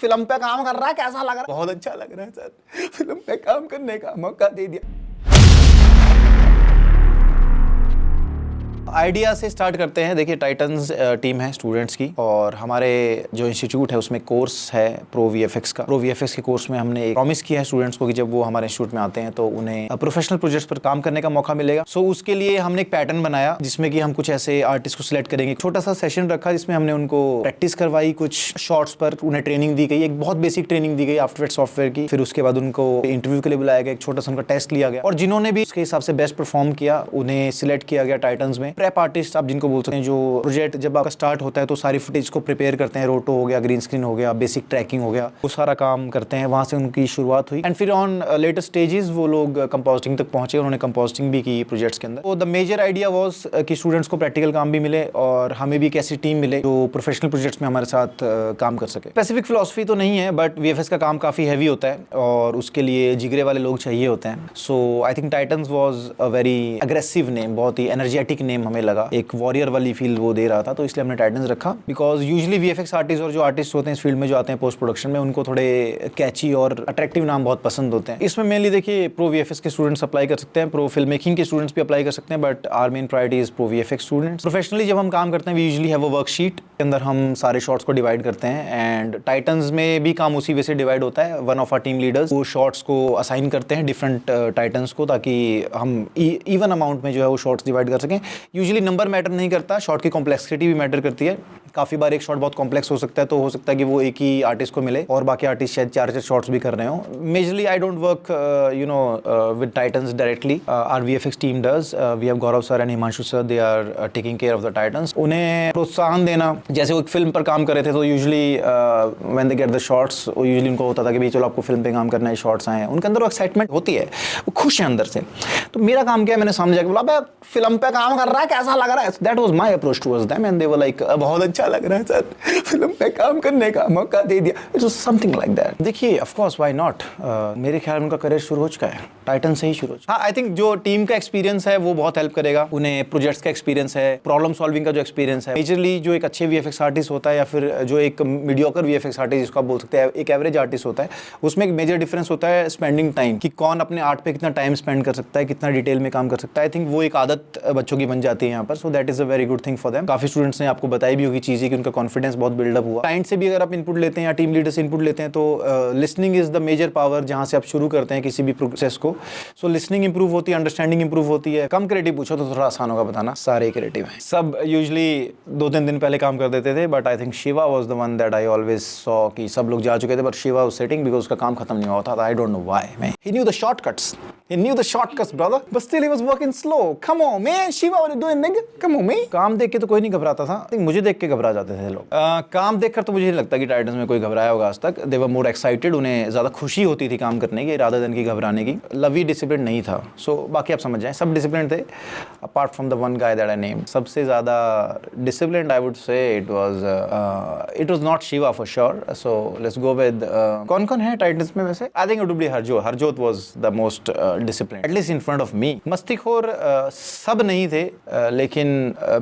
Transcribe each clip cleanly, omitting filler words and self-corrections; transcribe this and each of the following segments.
Film पे काम कर रहा है, कैसा लग रहा है? बहुत अच्छा लग रहा है सर, फिल्म पे काम करने का मौका दे दिया। आइडिया से स्टार्ट करते हैं। देखिए, टाइटन्स टीम है स्टूडेंट्स की, और हमारे जो इंस्टीट्यूट है उसमें कोर्स है प्रो वीएफएक्स का। प्रो वीएफएक्स के कोर्स में हमने एक प्रॉमिस किया है स्टूडेंट्स को कि जब वो हमारे इंस्टीट्यूट में आते हैं तो उन्हें प्रोफेशनल प्रोजेक्ट्स पर काम करने का मौका मिलेगा। सो उसके लिए हमने एक पैटर्न बनाया जिसमें कि हम कुछ ऐसे आर्टिस्ट को सिलेक्ट करेंगे। छोटा सा सेशन रखा जिसमें हमने उनको प्रैक्टिस करवाई, कुछ शॉर्ट्स पर उन्हें ट्रेनिंग दी गई, एक बहुत बेसिक ट्रेनिंग दी गई आफ्टर इफेक्ट्स सॉफ्टवेयर की। फिर उसके बाद उनको इंटरव्यू के लिए बुलाया गया, एक छोटा सा उनका टेस्ट लिया गया, और जिन्होंने भी उसके हिसाब से बेस्ट परफॉर्म किया उन्हें सिलेक्ट किया गया टाइटन्स में। प्रेप आर्टिस्ट आप जिनको बोल सकते हैं, जो प्रोजेक्ट जब आपका स्टार्ट होता है तो सारी फुटेज को प्रिपेयर करते हैं, रोटो हो गया, ग्रीन स्क्रीन हो गया, बेसिक ट्रैकिंग हो गया, वो सारा काम करते हैं। वहां से उनकी शुरुआत हुई, एंड फिर ऑन लेटर स्टेजेस वो लोग कंपोजिटिंग तक पहुंचे, उन्होंने कंपोजिटिंग भी की प्रोजेक्ट्स के अंदर। तो द मेजर आइडिया वाज कि स्टूडेंट्स को प्रैक्टिकल काम भी मिले और हमें भी एक ऐसी टीम मिले जो प्रोफेशनल प्रोजेक्ट्स में हमारे साथ काम कर सके। स्पेसिफिक फिलॉसफी तो नहीं है, बट वीएफएक्स का काम काफी हैवी होता है और उसके लिए जिगरे वाले लोग चाहिए होते हैं। So I think Titans was a very aggressive name, बहुत ही एनर्जेटिक नेम हमें लगा, एक वॉरियर वाली फील वो दे रहा था, तो इसलिए हमने टाइटन्स रखा। बिकॉज यूजुअली वीएफएक्स आर्टिस्ट और जो आर्टिस्ट होते हैं इस फील्ड में जो आते हैं पोस्ट प्रोडक्शन में, उनको थोड़े कैची और अट्रैक्टिव नाम बहुत पसंद होते हैं। इसमें मेनली देखिए प्रो वीएफएक्स के स्टूडेंट्स अप्लाई कर सकते हैं, प्रो फिल्म मेकिंग के स्टूडेंट्स भी अप्लाई कर सकते हैं, but our main priority is pro VFX students. Professionally जब हम काम करते हैं we usually have a worksheet के अंदर हम सारे शॉट्स को डिवाइड करते हैं, एंड टाइटन्स में भी काम उसी वे से डिवाइड होता है। One of our team leaders वो शॉट्स को असाइन करते हैं डिफरेंट टाइटन्स को, ताकि हम इवन अमाउंट में जो है वो शॉट्स डिवाइड कर सकें। यूजुअली नंबर मैटर नहीं करता, शॉट की कॉम्प्लेक्सिटी भी मैटर करती है। काफी बार एक शॉट बहुत कॉम्प्लेक्स हो सकता है, तो हो सकता है कि वो एक ही आर्टिस्ट को मिले और बाकी आर्टिस्ट शायद 4 शॉट्स भी कर रहे हो। Majorly I don't work with titans directly, our VFX team does. We have Gaurav sir and Himanshu sir, they are taking care of the titans. उन्हें प्रोत्साहन देना, जैसे वो एक फिल्म पर काम कर रहे थे तो usually when they get the shots, वो यूजुअली उनको होता था कि भाई चलो आपको फिल्म पे काम करना है, शॉट्स आए हैं, उनके अंदर वो एक्साइटमेंट होती है, वो खुश है अंदर से। तो मेरा काम क्या है, मैंने सामने जाकर बोला भाई फिल्म पे काम कर रहा है, कैसा लग रहा है? That was my approach towards them, and they were like बहुत अच्छा लग रहा है सर, फिल्म पे काम करने का मौका दे दिया। It was something like that. देखिए ऑफ कोर्स व्हाई नॉट, मेरे ख्याल में उनका करियर शुरू हो चुका है, टाइटन से ही शुरू हो चुका है। हाँ, आई थिंक जो टीम का एक्सपीरियंस है वो बहुत हेल्प करेगा, उन्हें प्रोजेक्ट्स का एक्सपीरियंस है, प्रॉब्लम सॉल्विंग का जो एक्सपीरियंस है। मेजरली जो एक अच्छे वीएफएक्स आर्टिस्ट होता है या फिर जो एक मीडियोकर वीएफएक्स आर्टिस्ट जिसको आप बोल सकते हैं एक एवरेज आर्टिस्ट होता है, उसमें एक मेजर डिफरेंस होता है स्पेंडिंग टाइम, कि कौन अपने आर्ट पे कितना टाइम स्पेंड कर सकता है, कितना डिटेल में काम कर सकता है। आई थिंक वो एक आदत बच्चों की बन जाती है यहाँ पर, so that is a very good thing for them. काफी स्टूडेंट्स ने आपको बताई भी होगी चीजें कि उनका कॉन्फिडेंस बहुत बिल्डअप हुआ। क्लाइंट से भी अगर आप इनपुट लेते हैं या टीम लीडर से इनपुट लेते हैं तो listening is the major power, जहां से आप शुरू करते हैं किसी भी प्रोसेस को। सो लिसनिंग इंप्रूव होती है, अंडरस्टैंडिंग इंप्रूव होती है। कम क्रिएटिव पूछो तो थोड़ा आसान होगा बताना, सारे क्रिएटिव हैं। सब यूजुअली 2-3 दिन पहले काम कर देते थे, but I think Shiva was the one that I always saw कि सब लोग जा चुके थे, but Shiva was sitting because उसका काम खत्म नहीं होता था। I don't know why man, he new the shortcuts, he knew the shortcuts brother, but still he was working slow. Come on man, Shiva, what are you doing nigga? Come on man. काम देख के तो कोई नहीं घबराता था, I think मुझे देख के घबरा जाते थे लोग। काम देखकर तो मुझे नहीं लगता कि टाइटन्स में कोई घबराया होगा आज तक। They were more excited, उन्हें ज्यादा खुशी होती थी काम करने की rather than की घबराने की। लवी डिसिप्लिन नहीं था, सो बाकी आप समझ जाएं, सब डिसिप्लिन थे apart from the one guy that I named. सबसे ज्यादा discipline I would say it was not Shiva for sure. So let's go with कौन-कौन है टाइटन्स में वैसे? I think it would be Harjot. Harjot was the most disciplined, at least in front of me. मस्तीखोर सब नहीं थे, लेकिन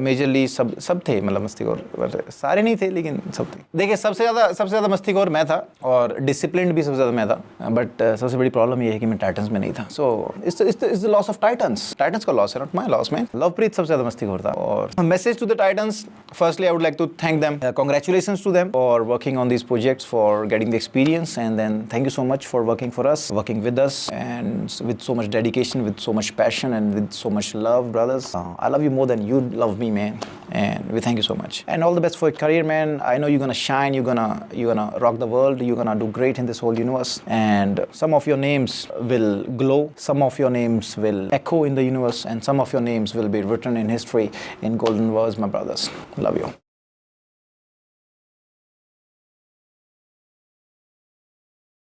majorly सब थे, मतलब मस्तीखोर सारे नहीं थे लेकिन सब थे। देखिए सबसे ज्यादा मस्तीखोर मैं था और डिसिप्लिन भी सबसे ज्यादा मैं था, बट सबसे बड़ी प्रॉब्लम ये है कि मैं टाइटन्स में नहीं था। So it's the loss of Titans का लॉस है, not my loss man. Lovepreet सबसे ज्यादा मस्तीखोर था। और message to the Titans, firstly I would like to thank them, congratulations to them for working on these projects, for getting the experience, and then thank you so much for working for us, working with us, and with so much dedication, with so much passion, and with so much love, brothers. I love you more than you love me, man, and we thank you so much. And all the best for your career, man. I know you're gonna shine, you're gonna rock the world, you're gonna do great in this whole universe, and some of your names will glow, some of your names will echo in the universe, and some of your names will be written in history in golden words, my brothers. Love you.